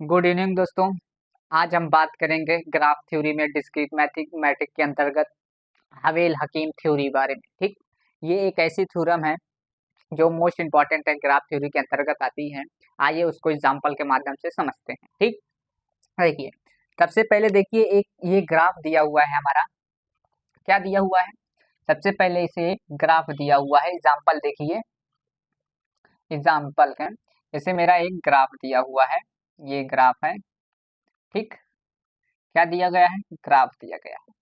Good evening दोस्तों। आज हम बात करेंगे ग्राफ थ्योरी में डिस्क्रीट मैथमेटिक के अंतर्गत हवेल हकीम थ्योरी बारे में। ठीक, ये एक ऐसी थ्योरम है जो मोस्ट इंपॉर्टेंट है, ग्राफ थ्योरी के अंतर्गत आती है। आइए उसको एग्जांपल के माध्यम से समझते हैं। ठीक, देखिए सबसे पहले देखिए एक ये ग्राफ दिया हुआ है हमारा। क्या दिया हुआ है? सबसे पहले इसे ग्राफ दिया हुआ है। एग्जाम्पल देखिए, एग्जाम्पल है जैसे मेरा एक ग्राफ दिया हुआ है, ये ग्राफ है। ठीक, क्या दिया गया है? ग्राफ दिया गया है।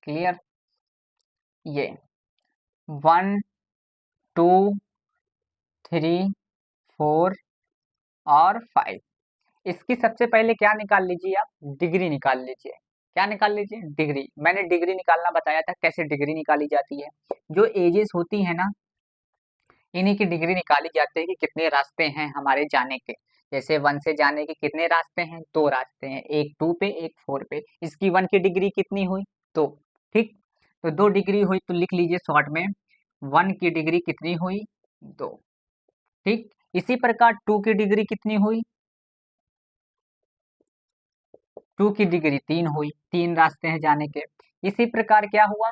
क्लियर? ये 1 2 3 4 और 5। इसकी सबसे पहले क्या निकाल लीजिए आप? डिग्री निकाल लीजिए। क्या निकाल लीजिए? डिग्री। मैंने डिग्री निकालना बताया था, कैसे डिग्री निकाली जाती है। जो एजेस होती है ना, इन्हीं की डिग्री निकाली जाती है कि कितने रास्ते हैं हमारे जाने के। जैसे 1 से जाने के कितने रास्ते हैं? 2 रास्ते हैं, एक 2 पे एक 4 पे। इसकी 1 की डिग्री कितनी हुई? 2। ठीक, तो 2 डिग्री हुई तो लिख लीजिए शॉर्ट में 1 की डिग्री कितनी हुई? 2। ठीक, इसी प्रकार 2 की डिग्री कितनी हुई? 2 की डिग्री 3 हुई, 3 रास्ते हैं जाने के। इसी प्रकार क्या हुआ?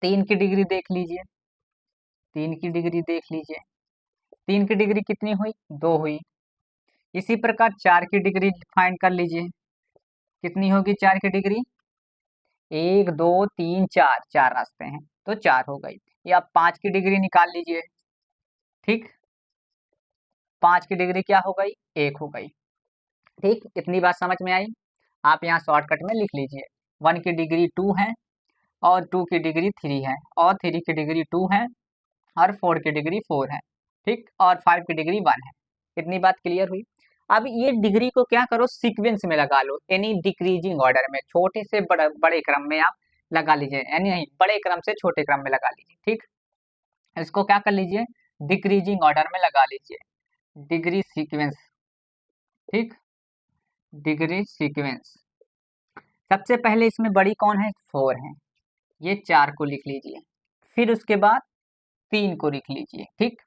3 की डिग्री देख लीजिए, 3 की डिग्री देख लीजिए, 3 की डिग्री कितनी हुई? 2 हुई। इसी प्रकार 4 की डिग्री फाइंड कर लीजिए, कितनी होगी 4 की डिग्री? 1 2 3 4, 4 रास्ते हैं तो 4 हो गई। या 5 की डिग्री निकाल लीजिए। ठीक, 5 की डिग्री क्या हो गई? 1 हो गई। ठीक, इतनी बात समझ में आई? आप यहाँ शॉर्टकट में लिख लीजिए, 1 की डिग्री 2 है और 2 की डिग्री 3 है और 3 की डिग्री 2 है और 4 की डिग्री 4 है। ठीक, और 5 की डिग्री 1 है। इतनी बात क्लियर हुई? अब ये डिग्री को क्या करो? सीक्वेंस में लगा लो, यानी डिक्रीजिंग ऑर्डर में, छोटे से बड़े क्रम में आप लगा लीजिए, यानी नहीं, बड़े क्रम से छोटे क्रम में लगा लीजिए। ठीक, इसको क्या कर लीजिए? डिक्रीजिंग ऑर्डर में लगा लीजिए, डिग्री सीक्वेंस। ठीक, डिग्री सीक्वेंस। सबसे पहले इसमें बड़ी कौन है? 4 है, ये 4 को लिख लीजिए। फिर उसके बाद 3 को लिख लीजिए। ठीक,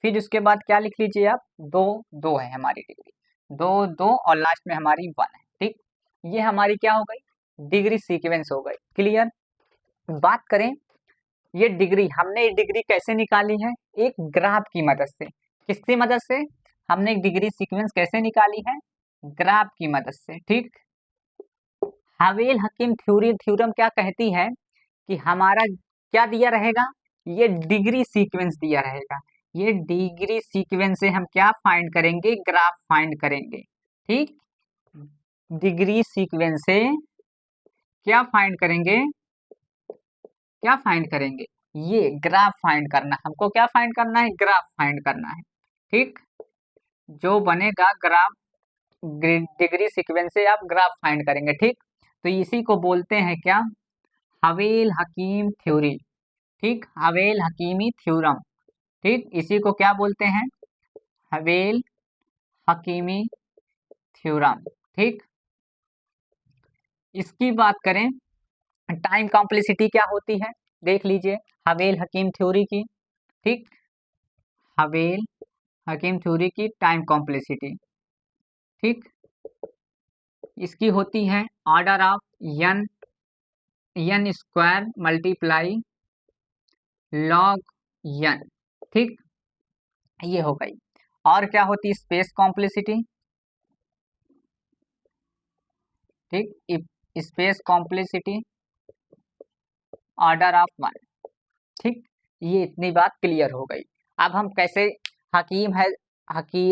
फिर उसके बाद क्या लिख लीजिए आप? 2 2 है हमारी डिग्री, 2 2 और लास्ट में हमारी 1 है। ठीक, ये हमारी क्या हो गई? डिग्री सीक्वेंस हो गई। क्लियर? बात करें, ये डिग्री, हमने ये डिग्री कैसे निकाली है? एक ग्राफ की मदद से। किसकी मदद से? हमने एक डिग्री सीक्वेंस कैसे निकाली है? ग्राफ की मदद से। ठीक, हवेल हकीम थ्योरम क्या कहती है कि हमारा क्या दिया रहेगा? ये डिग्री सीक्वेंस दिया रहेगा। ये डिग्री सीक्वेंस से हम क्या फाइंड करेंगे? ग्राफ फाइंड करेंगे। ठीक, डिग्री सीक्वेंस से क्या फाइंड करेंगे? क्या फाइंड करेंगे? ये ग्राफ फाइंड करना, हमको क्या फाइंड करना है? ग्राफ फाइंड करना है। ठीक, जो बनेगा ग्राफ, डिग्री सीक्वेंस से आप ग्राफ फाइंड करेंगे। ठीक, तो इसी को बोलते हैं क्या? हवेल हकीम थ्योरी। ठीक, हवेल हकीमी थ्योरम। ठीक, इसी को क्या बोलते हैं? हवेल हकीमी थ्योरम। ठीक, इसकी बात करें, टाइम कॉम्प्लेक्सिटी क्या होती है? देख लीजिए हवेल हकीम थ्योरी की। ठीक, हवेल हकीम थ्योरी की टाइम कॉम्प्लेक्सिटी। ठीक, इसकी होती है order of n, n square multiply log n. ठीक, ये हो गई। और क्या होती है? Space complexity. ठीक, स्पेस कॉम्प्लेक्सिटी ऑर्डर ऑफ 1। ठीक, ये इतनी बात क्लियर हो गई। अब हम कैसे हकीम है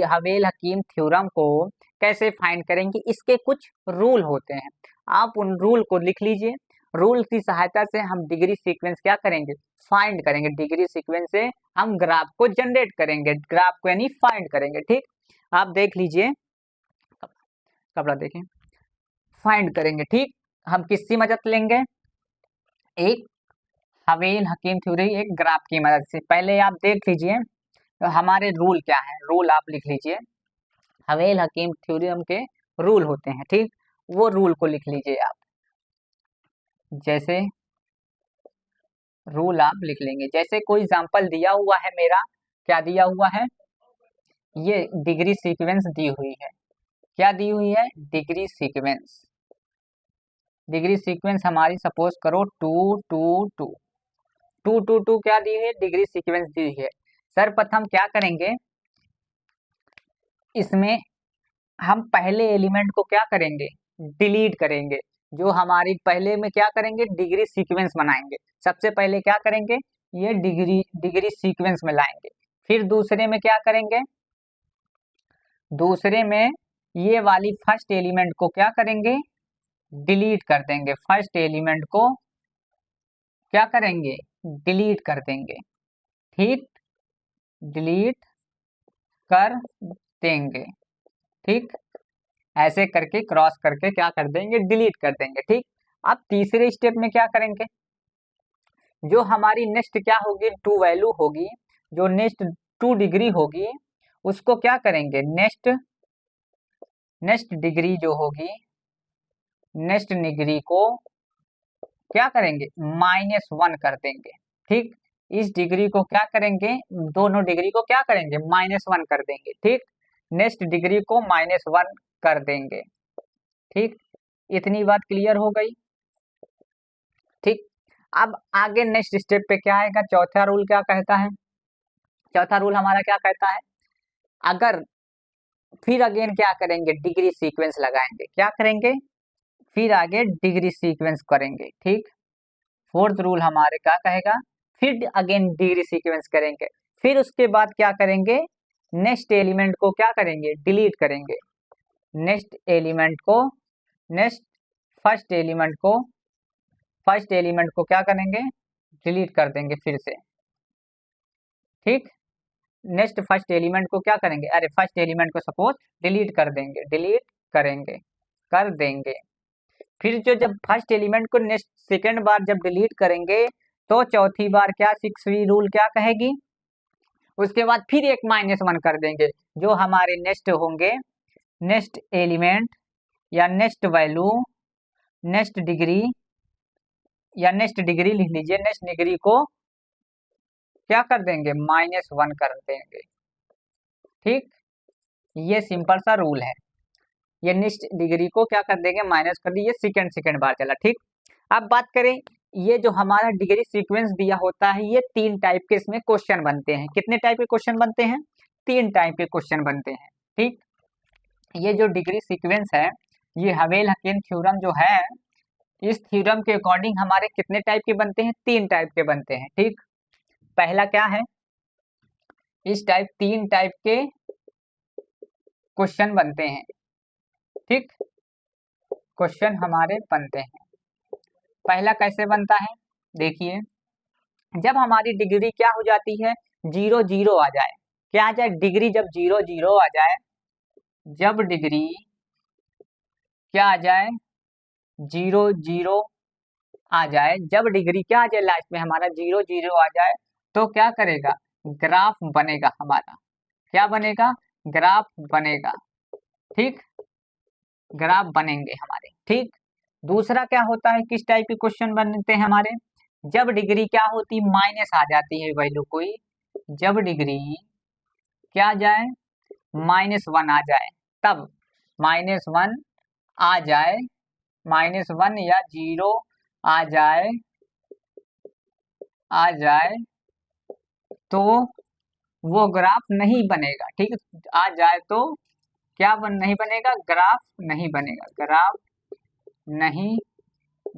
हवेल हकीम थ्योरम को कैसे फाइंड करेंगे? इसके कुछ रूल होते हैं, आप उन रूल को लिख लीजिए। रूल की सहायता से हम डिग्री सीक्वेंस क्या करेंगे? फाइंड करेंगे। डिग्री सीक्वेंस से हम ग्राफ को जनरेट करेंगे, ग्राफ को यानी फाइंड करेंगे। ठीक, आप देख लीजिए, कपड़ा देखें, फाइंड करेंगे। ठीक, हम किसकी मदद लेंगे? एक हवेल हकीम थ्योरी, एक ग्राफ की मदद से। पहले आप देख लीजिए तो हमारे रूल क्या है, रूल आप लिख लीजिए। हवेल हकीम थ्योरम के रूल होते हैं। ठीक, वो रूल को लिख लीजिए आप। जैसे रूल आप लिख लेंगे, जैसे कोई एग्जांपल दिया हुआ है मेरा, क्या दिया हुआ है? ये डिग्री सीक्वेंस दी हुई है। क्या दी हुई है, डिग्री सीक्वेंस। डिग्री सीक्वेंस हमारी सपोज करो 2 2 2 2 2 2 क्या दी है, डिग्री सीक्वेंस दी है। सर्वप्रथम क्या करेंगे, इसमें हम पहले एलिमेंट को क्या करेंगे, डिलीट करेंगे। जो हमारी पहले में क्या करेंगे, डिग्री सीक्वेंस बनाएंगे। सबसे पहले क्या करेंगे, ये डिग्री सीक्वेंस में लाएंगे। फिर दूसरे में क्या करेंगे, दूसरे में ये वाली फर्स्ट एलिमेंट को क्या करेंगे, डिलीट कर देंगे। फर्स्ट एलिमेंट को क्या करेंगे, डिलीट कर देंगे। ठीक, डिलीट कर देंगे। ठीक, ऐसे करके क्रॉस करके क्या कर देंगे, डिलीट कर देंगे। ठीक, अब तीसरे स्टेप में क्या करेंगे, जो हमारी नेक्स्ट क्या होगी, टू वैल्यू होगी, जो नेक्स्ट 2 डिग्री होगी, उसको क्या करेंगे, नेक्स्ट डिग्री जो होगी, नेक्स्ट डिग्री को क्या करेंगे, -1 कर देंगे। ठीक, इस डिग्री को क्या करेंगे, दोनों डिग्री को क्या करेंगे, -1 कर देंगे। ठीक, नेक्स्ट डिग्री को -1 कर देंगे। ठीक, इतनी बात क्लियर हो गई। ठीक, अब आगे नेक्स्ट स्टेप पे क्या आएगा, चौथा रूल क्या कहता है, चौथा रूल हमारा क्या कहता है, अगर फिर अगेन क्या करेंगे, डिग्री सीक्वेंस लगाएंगे। क्या करेंगे, फिर आगे डिग्री सीक्वेंस करेंगे। ठीक, फोर्थ रूल हमारे क्या कहेगा, फिर अगेन डिग्री सीक्वेंस करेंगे। फिर उसके बाद क्या करेंगे, नेक्स्ट एलिमेंट को क्या करेंगे, डिलीट करेंगे। नेक्स्ट एलिमेंट को, नेक्स्ट फर्स्ट एलिमेंट को क्या करेंगे, डिलीट कर देंगे फिर से। ठीक, नेक्स्ट फर्स्ट एलिमेंट को क्या करेंगे, अरे फर्स्ट एलिमेंट को सपोज डिलीट कर देंगे, डिलीट करेंगे, कर देंगे। फिर जो जब फर्स्ट एलिमेंट को नेक्स्ट सेकेंड बार जब डिलीट करेंगे, तो चौथी बार क्या, 6वीं रूल क्या कहेगी, उसके बाद फिर एक -1 कर देंगे। जो हमारे नेक्स्ट होंगे, नेक्स्ट एलिमेंट या नेक्स्ट वैल्यू, नेक्स्ट डिग्री या नेक्स्ट डिग्री लिख लीजिए, नेक्स्ट डिग्री को क्या कर देंगे, -1 कर देंगे। ठीक, ये सिंपल सा रूल है। ये नेक्स्ट डिग्री को क्या कर देंगे, माइनस कर दिए, सेकेंड बार चला। ठीक, अब बात करें, ये जो हमारा डिग्री सीक्वेंस दिया होता है, ये 3 टाइप के इसमें क्वेश्चन बनते हैं। कितने टाइप के क्वेश्चन बनते हैं, 3 टाइप के क्वेश्चन बनते हैं। ठीक, ये जो डिग्री सीक्वेंस है, ये हवेल-हकेन थ्योरम जो है, इस थ्योरम के अकॉर्डिंग हमारे कितने टाइप के बनते हैं, 3 टाइप के बनते हैं। ठीक, पहला क्या है, इस टाइप 3 टाइप के क्वेश्चन बनते हैं। ठीक, क्वेश्चन हमारे बनते हैं। पहला कैसे बनता है, देखिए, जब हमारी डिग्री क्या हो जाती है, 0 0 आ जाए। क्या आ जाए, डिग्री जब 0 0 आ जाए, जब डिग्री क्या आ जाए, 0 0 आ जाए, जब डिग्री क्या आ जाए, लास्ट में हमारा 0 0 आ जाए, तो क्या करेगा, ग्राफ बनेगा हमारा। क्या बनेगा, ग्राफ बनेगा। ठीक, ग्राफ बनेंगे हमारे। ठीक, दूसरा क्या होता है, किस टाइप के क्वेश्चन बनते हैं हमारे, जब डिग्री क्या होती, माइनस आ जाती है वैल्यू कोई, जब डिग्री क्या आ जाए, -1 आ जाए, तब -1 आ जाए, -1 या 0 आ जाए, तो वो ग्राफ नहीं बनेगा। ठीक, आ जाए तो क्या नहीं बनेगा, ग्राफ नहीं बनेगा, ग्राफ नहीं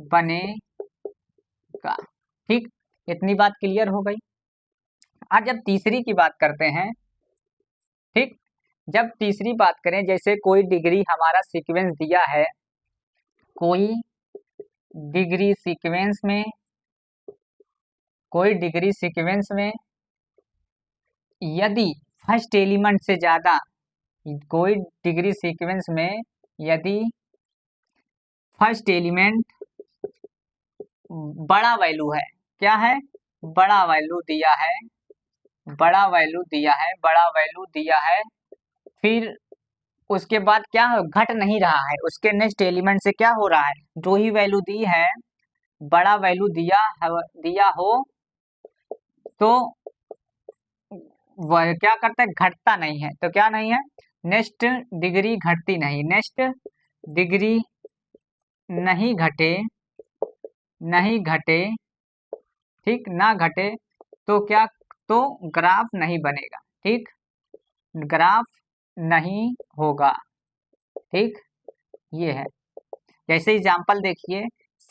बनेगा। ठीक, इतनी बात क्लियर हो गई। आज जब तीसरी की बात करते हैं, ठीक, जब तीसरी बात करें, जैसे कोई डिग्री हमारा सीक्वेंस दिया है, कोई डिग्री सीक्वेंस में, कोई डिग्री सीक्वेंस में यदि फर्स्ट एलिमेंट से ज्यादा, कोई डिग्री सीक्वेंस में यदि फर्स्ट एलिमेंट बड़ा वैल्यू है, क्या है, बड़ा वैल्यू दिया है, बड़ा वैल्यू दिया है, बड़ा वैल्यू दिया है, फिर उसके बाद क्या हो, घट नहीं रहा है, उसके नेक्स्ट एलिमेंट से क्या हो रहा है, जो ही वैल्यू दी है, बड़ा वैल्यू दिया हो, तो वह क्या करता है, घटता नहीं है। तो क्या नहीं है, नेक्स्ट डिग्री घटती नहीं, नेक्स्ट डिग्री नहीं घटे, नहीं घटे, ठीक, ना घटे तो क्या, तो ग्राफ नहीं बनेगा, ठीक, ग्राफ नहीं होगा, ठीक, ये है। जैसे एग्जाम्पल देखिए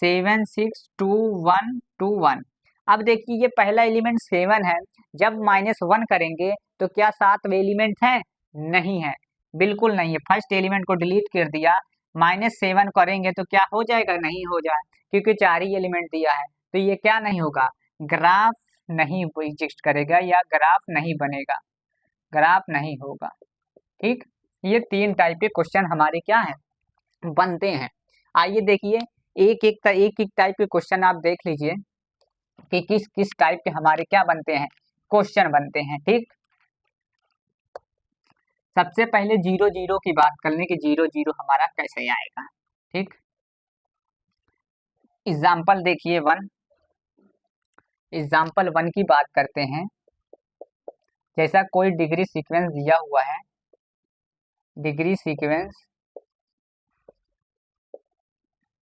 7 6 2 1 2 1। अब देखिए ये पहला एलिमेंट 7 है, जब -1 करेंगे तो क्या 7 एलिमेंट है, नहीं है, बिल्कुल नहीं है। फर्स्ट एलिमेंट को डिलीट कर दिया, -7 करेंगे तो क्या हो जाएगा, नहीं हो जाए, क्योंकि 4 ही एलिमेंट दिया है, तो ये क्या नहीं होगा, ग्राफ नहीं एग्जिस्ट करेगा या ग्राफ नहीं बनेगा, ग्राफ नहीं होगा, ठीक। ये 3 टाइप के क्वेश्चन हमारे क्या है, बनते हैं। आइए देखिए एक एक टाइप के क्वेश्चन आप देख लीजिए कि किस किस टाइप के हमारे क्या बनते हैं, क्वेश्चन बनते हैं, ठीक। सबसे पहले 0 0 की बात कर लें कि 0 0 हमारा कैसे आएगा, ठीक। एग्जाम्पल देखिए 1, एग्जाम्पल 1 की बात करते हैं। जैसा कोई डिग्री सीक्वेंस दिया हुआ है, डिग्री सीक्वेंस,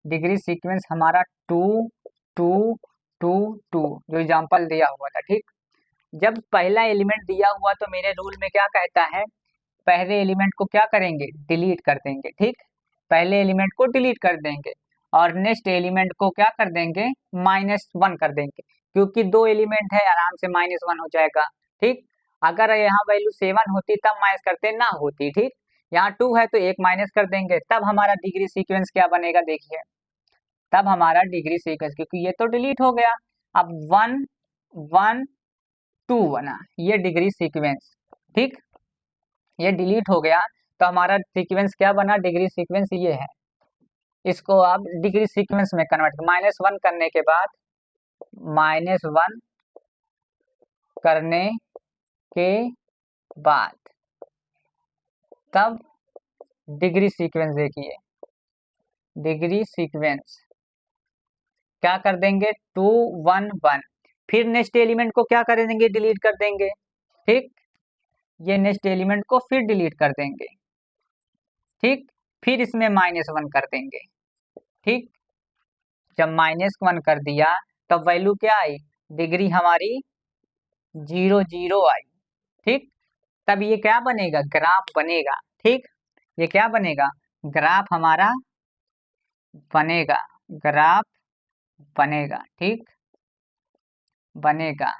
डिग्री सीक्वेंस हमारा 2 2 2 2 जो एग्जाम्पल दिया हुआ था, ठीक। जब पहला एलिमेंट दिया हुआ तो मेरे रूल में क्या कहता है, पहले एलिमेंट को क्या करेंगे, डिलीट कर देंगे, ठीक, पहले एलिमेंट को डिलीट कर देंगे और नेक्स्ट एलिमेंट को क्या कर देंगे, -1 कर देंगे, क्योंकि 2 एलिमेंट है आराम से -1 हो जाएगा, ठीक। अगर यहाँ वैल्यू 7 होती तब माइनस करते, ना होती, ठीक। यहाँ 2 है तो 1 माइनस कर देंगे, तब हमारा डिग्री सीक्वेंस क्या बनेगा, देखिए तब हमारा डिग्री सीक्वेंस, क्योंकि ये तो डिलीट हो गया, अब 1 1 2 बना, ये डिग्री सीक्वेंस, ठीक, ये डिलीट हो गया तो हमारा सीक्वेंस क्या बना, डिग्री सीक्वेंस ये है। इसको आप डिग्री सीक्वेंस में कन्वर्ट, -1 करने के बाद, -1 करने के बाद तब डिग्री सीक्वेंस देखिए, डिग्री सीक्वेंस क्या कर देंगे, 2 1 1, फिर नेक्स्ट एलिमेंट को क्या कर देंगे, डिलीट कर देंगे, ठीक, ये नेक्स्ट एलिमेंट को फिर डिलीट कर देंगे, ठीक, फिर इसमें -1 कर देंगे, ठीक। जब -1 कर दिया तब वैल्यू क्या आई, डिग्री हमारी 0 0 आई, ठीक। तब ये क्या बनेगा, ग्राफ बनेगा, ठीक, ये क्या बनेगा, ग्राफ हमारा बनेगा, ग्राफ बनेगा, ठीक, बनेगा,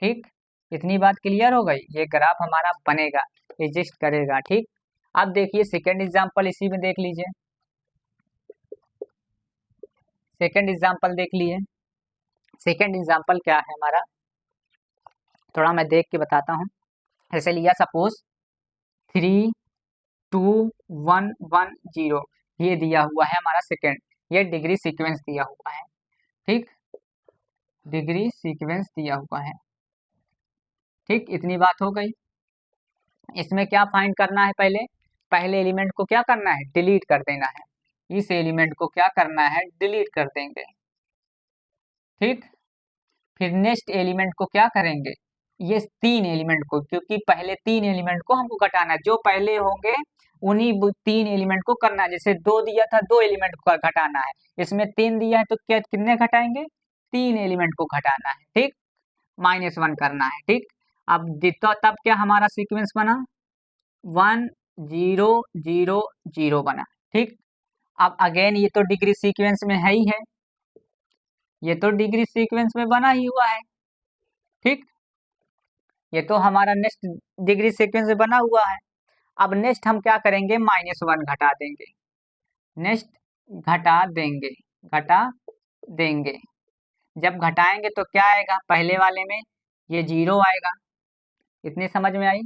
ठीक। इतनी बात क्लियर हो गई, ये ग्राफ हमारा बनेगा, एग्जिस्ट करेगा, ठीक। अब देखिए सेकेंड एग्जांपल इसी में देख लीजिए, सेकेंड एग्जांपल देख लिए। सेकेंड एग्जांपल क्या है हमारा, थोड़ा मैं देख के बताता हूँ। ऐसे लिया सपोज 3 2 1 1 0, ये दिया हुआ है हमारा सेकेंड, ये डिग्री सीक्वेंस दिया हुआ है, ठीक, डिग्री सीक्वेंस दिया हुआ है, ठीक। इतनी बात हो गई। इसमें क्या फाइंड करना है, पहले पहले एलिमेंट को क्या करना है, डिलीट कर देना है, इस एलिमेंट को क्या करना है, डिलीट कर देंगे, ठीक। फिर नेक्स्ट एलिमेंट को क्या करेंगे, ये 3 एलिमेंट को, क्योंकि पहले 3 एलिमेंट को हमको घटाना है, जो पहले होंगे उन्हीं 3 एलिमेंट को करना है। जैसे 2 दिया था, 2 एलिमेंट को घटाना है, इसमें 3 दिया है तो क्या कितने घटाएंगे, 3 एलिमेंट को घटाना है, ठीक, -1 करना है, ठीक। अब तो तब क्या हमारा सीक्वेंस बना, 1 0 0 0 बना, ठीक। अब अगेन ये तो डिग्री सीक्वेंस में है ही है, ये तो डिग्री सीक्वेंस में बना ही हुआ है, ठीक, ये तो हमारा नेक्स्ट डिग्री सीक्वेंस में बना हुआ है। अब नेक्स्ट हम क्या करेंगे, -1 घटा देंगे, नेक्स्ट घटा देंगे, घटा देंगे। जब घटाएंगे तो क्या आएगा, पहले वाले में ये 0 आएगा, इतनी समझ में आई,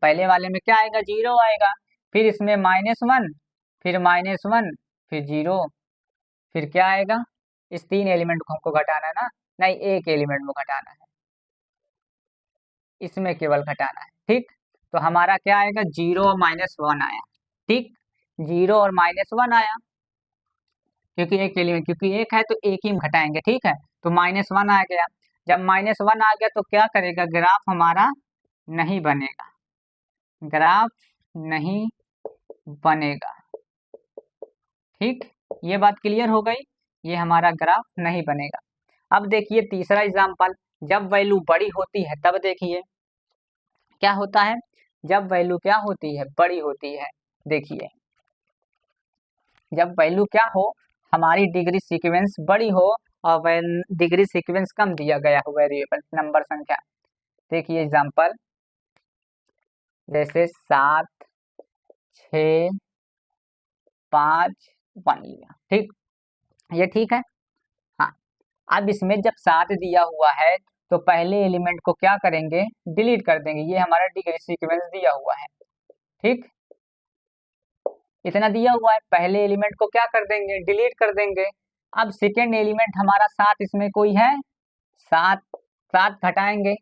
पहले वाले में क्या आएगा, 0 आएगा, फिर इसमें -1, फिर -1, फिर 0, फिर क्या आएगा, इस 3 एलिमेंट को हमको घटाना है ना, नहीं एक एलिमेंट को घटाना है, इसमें केवल घटाना है, ठीक। तो हमारा क्या आएगा, 0 और -1 आया, ठीक, 0 और -1 आया, क्योंकि एक एलिमेंट, क्योंकि एक है तो एक ही घटाएंगे, ठीक है, तो -1 आ गया। जब -1 आ गया तो क्या करेगा, ग्राफ हमारा नहीं बनेगा, ग्राफ नहीं बनेगा। ठीक, ये बात क्लियर हो गई, ये हमारा ग्राफ नहीं बनेगा। अब देखिए तीसरा एग्जाम्पल, जब वैल्यू बड़ी होती है तब देखिए क्या होता है, जब वैल्यू क्या होती है, बड़ी होती है। देखिए जब वैल्यू क्या हो, हमारी डिग्री सीक्वेंस बड़ी हो और डिग्री सीक्वेंस कम दिया गया हो वेरिएबल नंबर संख्या। देखिए एग्जाम्पल जैसे 7, 6, 5, 1 लिया। ठीक, ये ठीक है। हाँ, अब इसमें जब 7 दिया हुआ है तो पहले एलिमेंट को क्या करेंगे, डिलीट कर देंगे। ये हमारा डिग्री सीक्वेंस दिया हुआ है। ठीक, इतना दिया हुआ है, पहले एलिमेंट को क्या कर देंगे, डिलीट कर देंगे। अब सेकेंड एलिमेंट हमारा 7, इसमें कोई है 7, 7 घटाएंगे।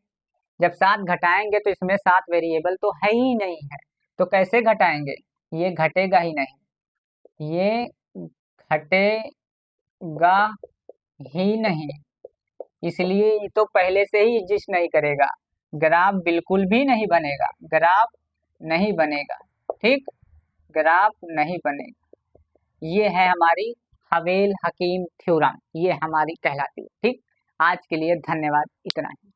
जब 7 घटाएंगे तो इसमें 7 वेरिएबल तो है ही नहीं है, तो कैसे घटाएंगे, ये घटेगा ही नहीं, ये घटेगा ही नहीं, इसलिए ये तो पहले से ही एग्जिस्ट नहीं करेगा, ग्राफ बिल्कुल भी नहीं बनेगा, ग्राफ नहीं बनेगा। ठीक, ग्राफ नहीं बनेगा। ये है हमारी हवेल हकीम थ्योरम, ये हमारी कहलाती है। ठीक, आज के लिए धन्यवाद, इतना ही।